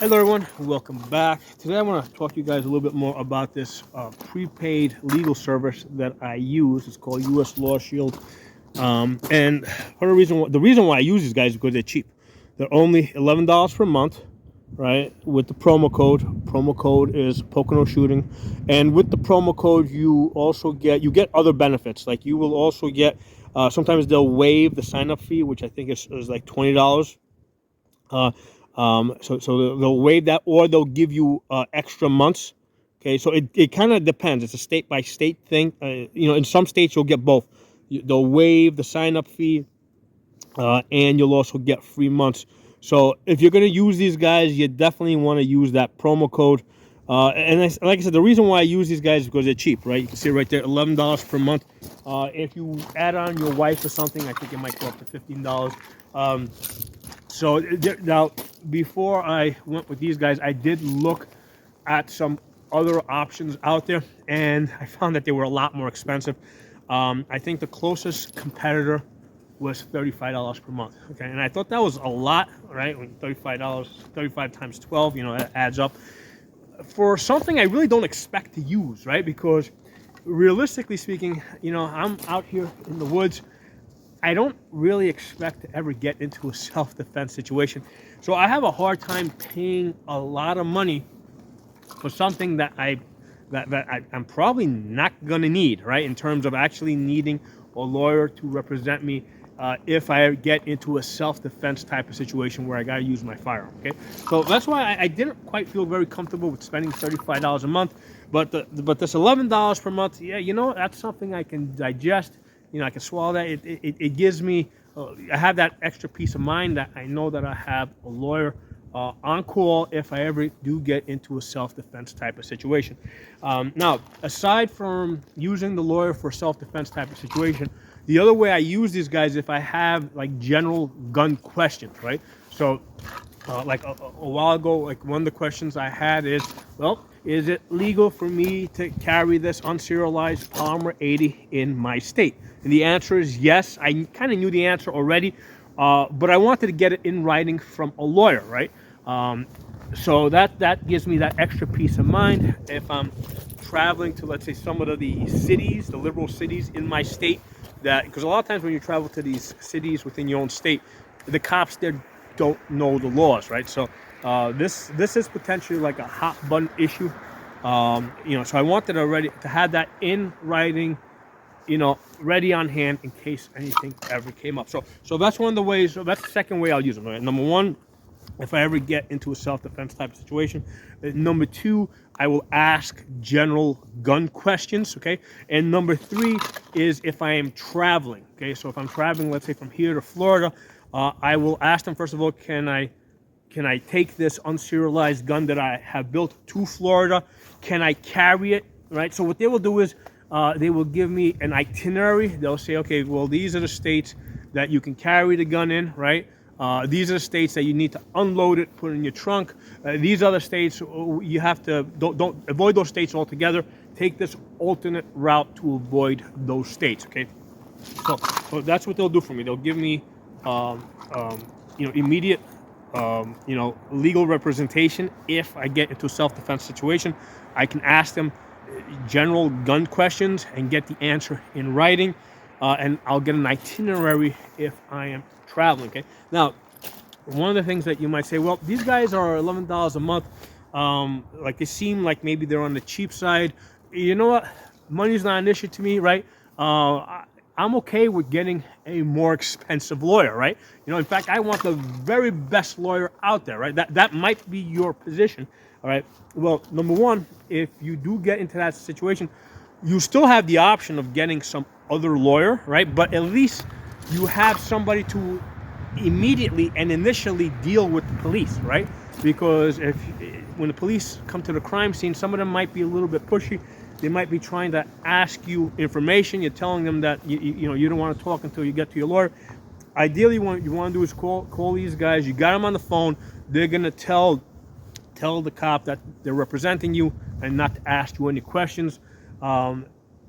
Hello everyone, welcome back. Today I want to talk to you guys a little bit more about this prepaid legal service that I use. It's called US Lawshield. And the reason why I use these guys is because they're cheap. They're only $11 per month, right? With the promo code. Promo code is Pocono Shooting. And with the promo code, you also get other benefits. Like you will also get, sometimes they'll waive the sign up fee, which I think is like $20. So they'll waive that, or they'll give you extra months. Okay, so it kind of depends. It's a state by state thing. In some states you'll get both. They'll waive the sign up fee, and you'll also get free months. So if you're going to use these guys, you definitely want to use that promo code. Like I said, the reason why I use these guys is because they're cheap, right? You can see right there, $11 per month. If you add on your wife or something, I think it might go up to $15. So now, before I went with these guys, I did look at some other options out there, and I found that they were a lot more expensive. I think the closest competitor was $35 per month. Okay, and I thought that was a lot, right? $35, 35 times 12, that adds up for something I really don't expect to use, right? Because realistically speaking, I'm out here in the woods. I don't really expect to ever get into a self-defense situation. So I have a hard time paying a lot of money for something that I'm probably not gonna need, right? In terms of actually needing a lawyer to represent me if I get into a self-defense type of situation where I gotta use my firearm, okay? So that's why I didn't quite feel very comfortable with spending $35 a month, but this $11 per month, yeah, that's something I can digest. I can swallow that. It gives me, I have that extra peace of mind that I know that I have a lawyer on call if I ever do get into a self-defense type of situation. Now, aside from using the lawyer for self-defense type of situation, the other way I use these guys if I have like general gun questions, right? So, like a while ago, like one of the questions I had is, well, is it legal for me to carry this unserialized Palmer 80 in my state? And the answer is yes. I kind of knew the answer already, but I wanted to get it in writing from a lawyer, right? So that gives me that extra peace of mind if I'm traveling to, let's say, some of the cities, the liberal cities in my state. Because a lot of times when you travel to these cities within your own state, the cops there don't know the laws, right? So this is potentially like a hot button issue. So I wanted to have that in writing, ready on hand in case anything ever came up. So that's one of the ways. So that's the second way I'll use them. Right? Number one, if I ever get into a self-defense type of situation. Number two, I will ask general gun questions, okay? And number three is if I am traveling, okay? So if I'm traveling, let's say from here to Florida, I will ask them, first of all, can I take this unserialized gun that I have built to Florida? Can I carry it, right? So what they will do is they will give me an itinerary. They'll say, okay, well, these are the states that you can carry the gun in, right? These are the states that you need to unload it, put it in your trunk. These other states, you have to, don't avoid those states altogether. Take this alternate route to avoid those states, okay? So that's what they'll do for me. They'll give me, immediate, legal representation. If I get into a self-defense situation, I can ask them general gun questions and get the answer in writing. And I'll get an itinerary if I am traveling, okay? Now, one of the things that you might say, well, these guys are $11 a month. Like they seem like maybe they're on the cheap side. You know what? Money's not an issue to me, right? I'm okay with getting a more expensive lawyer, right? In fact, I want the very best lawyer out there, right? That might be your position, all right? Well, number one, if you do get into that situation, you still have the option of getting some other lawyer, right? But at least you have somebody to immediately and initially deal with the police, right? Because when the police come to the crime scene, some of them might be a little bit pushy. They might be trying to ask you information. You're telling them that you don't want to talk until you get to your lawyer. Ideally, what you want to do is call these guys. You got them on the phone. They're gonna tell the cop that they're representing you and not to ask you any questions.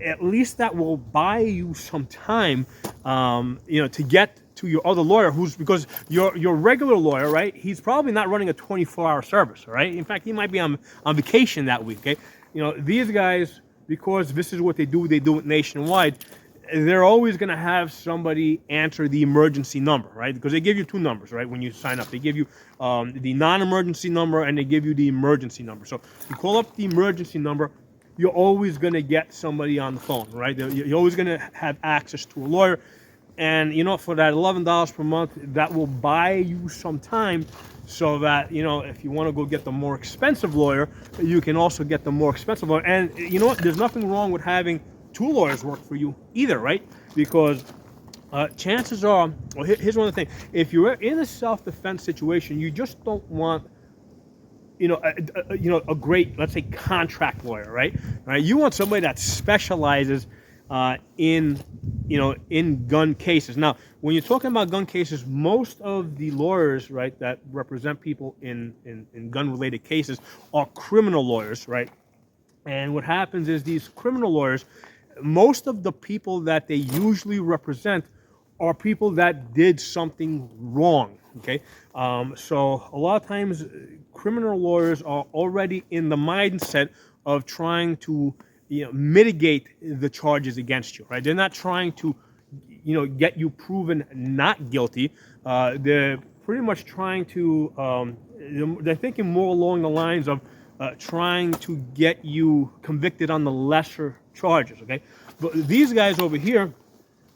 At least that will buy you some time, to get to your other lawyer, because your regular lawyer, right? He's probably not running a 24-hour service, right? In fact, he might be on vacation that week. Okay, these guys, because this is what they do it nationwide. They're always going to have somebody answer the emergency number, right? Because they give you two numbers, right? When you sign up, they give you the non-emergency number and they give you the emergency number. So you call up the emergency number, you're always going to get somebody on the phone, right? You're always going to have access to a lawyer. And, for that $11 per month, that will buy you some time so that, if you want to go get the more expensive lawyer, you can also get the more expensive lawyer. And you know what? There's nothing wrong with having two lawyers work for you either, right? Because chances are, well, here's one of the things. If you're in a self-defense situation, you just don't want, a great, let's say, contract lawyer, right? You want somebody that specializes in gun cases. Now, when you're talking about gun cases, most of the lawyers, right, that represent people in gun-related cases are criminal lawyers, right? And what happens is these criminal lawyers, most of the people that they usually represent are people that did something wrong, okay? So a lot of times criminal lawyers are already in the mindset of trying to mitigate the charges against you, right? They're not trying to, get you proven not guilty. They're pretty much trying to, they're thinking more along the lines of trying to get you convicted on the lesser charges, okay? But these guys over here,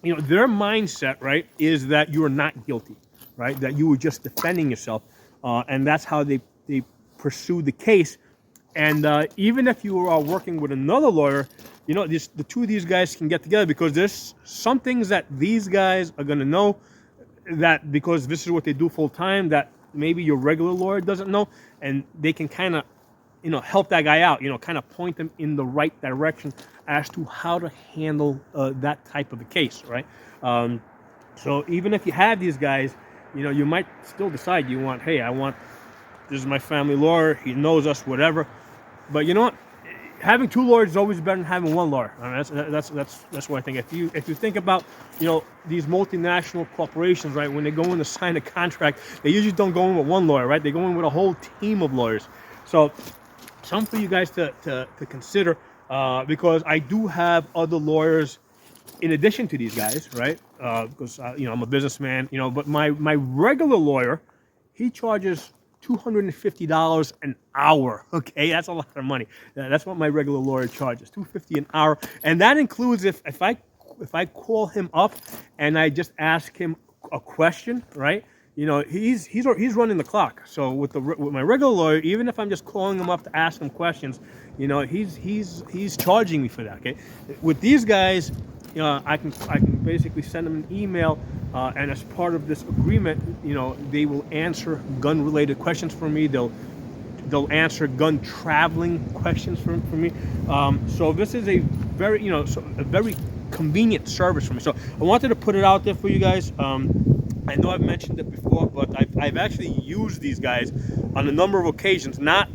their mindset, right, is that you're not guilty, right? That you were just defending yourself, and that's how they pursue the case. And even if you are working with another lawyer, the two of these guys can get together because there's some things that these guys are going to know that because this is what they do full time that maybe your regular lawyer doesn't know, and they can kind of help that guy out, kind of point them in the right direction as to how to handle that type of a case, right? So even if you have these guys, you might still decide this is my family lawyer, he knows us, whatever. But you know what? Having two lawyers is always better than having one lawyer. I mean, that's what I think. If you think about these multinational corporations, right, when they go in to sign a contract, they usually don't go in with one lawyer, right? They go in with a whole team of lawyers. So something for you guys to consider, because I do have other lawyers in addition to these guys, right? Because I'm a businessman, but my regular lawyer, he charges $250 an hour. Okay, that's a lot of money. That's what my regular lawyer charges, $250 an hour, and that includes if I call him up and I just ask him a question, right? He's running the clock. So with my regular lawyer, even if I'm just calling him up to ask him questions, he's charging me for that. Okay, with these guys, I can basically send them an email, and as part of this agreement, they will answer gun-related questions for me. They'll answer gun traveling questions for me. So this is a very a very convenient service for me. So I wanted to put it out there for you guys. I know I've mentioned it before, but I've actually used these guys on a number of occasions, not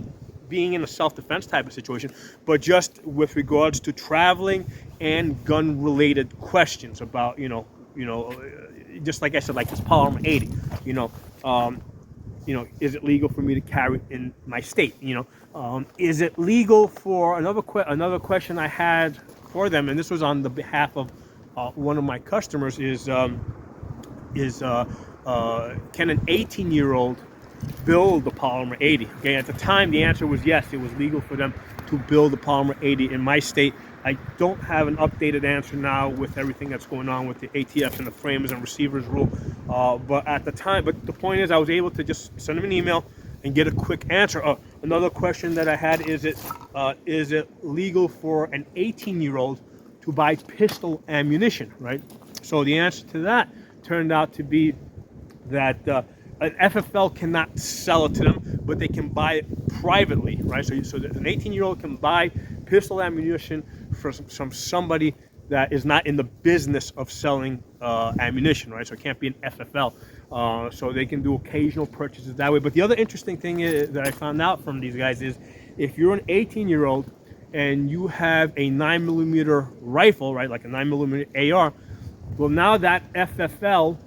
being in a self-defense type of situation, but just with regards to traveling and gun-related questions about, just like I said, like this Polymer 80, is it legal for me to carry in my state? Is it legal for another question I had for them, and this was on the behalf of one of my customers, is can an 18-year-old build the Polymer 80? Okay, at the time the answer was yes, it was legal for them to build the Polymer 80 in my state. I don't have an updated answer now with everything that's going on with the ATF and the framers and receivers rule, but at the time, the point is I was able to just send them an email and get a quick answer. Another question that I had is it legal for an 18-year-old to buy pistol ammunition, right? So the answer to that turned out to be that an FFL cannot sell it to them, but they can buy it privately, right? So that an 18-year-old can buy pistol ammunition from somebody that is not in the business of selling ammunition, right? So it can't be an FFL. So they can do occasional purchases that way. But the other interesting thing that I found out from these guys is if you're an 18-year-old and you have a 9mm rifle, right, like a 9mm AR, well, now that FFL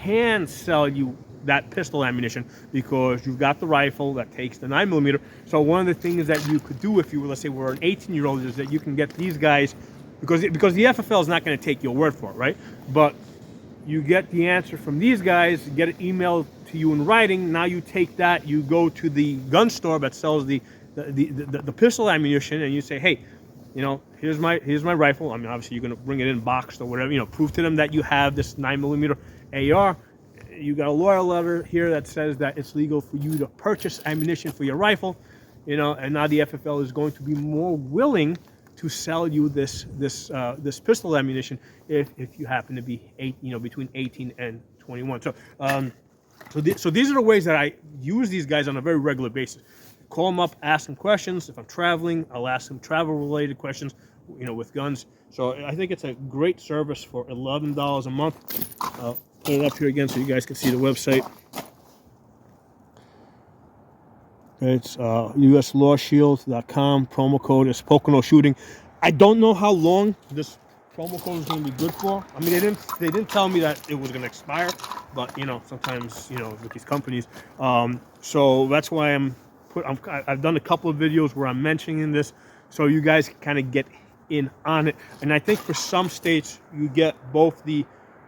can sell you that pistol ammunition because you've got the rifle that takes the 9mm. So one of the things that you could do if you were, let's say, were an 18-year-old, is that you can get these guys, because the FFL is not going to take your word for it, right? But you get the answer from these guys, get it emailed to you in writing. Now you take that, you go to the gun store that sells the pistol ammunition, and you say, hey, you know, here's my rifle. I mean, obviously you're going to bring it in boxed or whatever. You know, prove to them that you have this 9mm AR. You got a lawyer letter here that says that it's legal for you to purchase ammunition for your rifle. You know, and now the FFL is going to be more willing to sell you this pistol ammunition if you happen to be between 18 and 21. So so these are the ways that I use these guys on a very regular basis. Call them up, ask them questions. If I'm traveling, I'll ask them travel-related questions, you know, with guns. So I think it's a great service for $11 a month. I'll put it up here again so you guys can see the website. It's uslawshield.com. Promo code is Pocono Shooting. I don't know how long this promo code is going to be good for. I mean, they didn't tell me that it was going to expire, but you know, sometimes, you know, with these companies. So that's why I've done a couple of videos where I'm mentioning this, so you guys can kind of get in on it. And I think for some states you get both the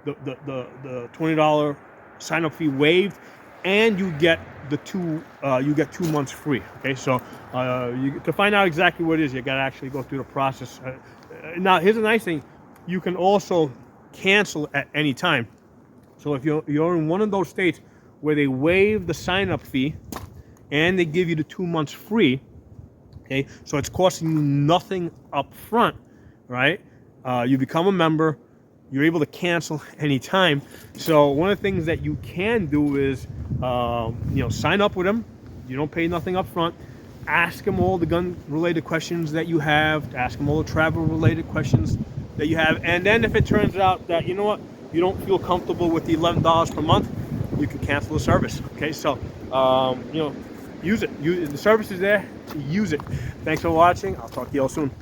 $20 sign-up fee waived, and you get the 2 months free. Okay, so to find out exactly what it is, you got to actually go through the process. Now, here's the nice thing: you can also cancel at any time. So if you're in one of those states where they waive the sign-up fee and they give you the 2 months free, okay, so it's costing you nothing up front, right? You become a member. You're able to cancel anytime. So one of the things that you can do is, sign up with them. You don't pay nothing up front. Ask them all the gun-related questions that you have. Ask them all the travel-related questions that you have. And then if it turns out that, you know what, you don't feel comfortable with the $11 per month, you can cancel the service. Okay, so, use it. The service is there. Use it. Thanks for watching. I'll talk to you all soon.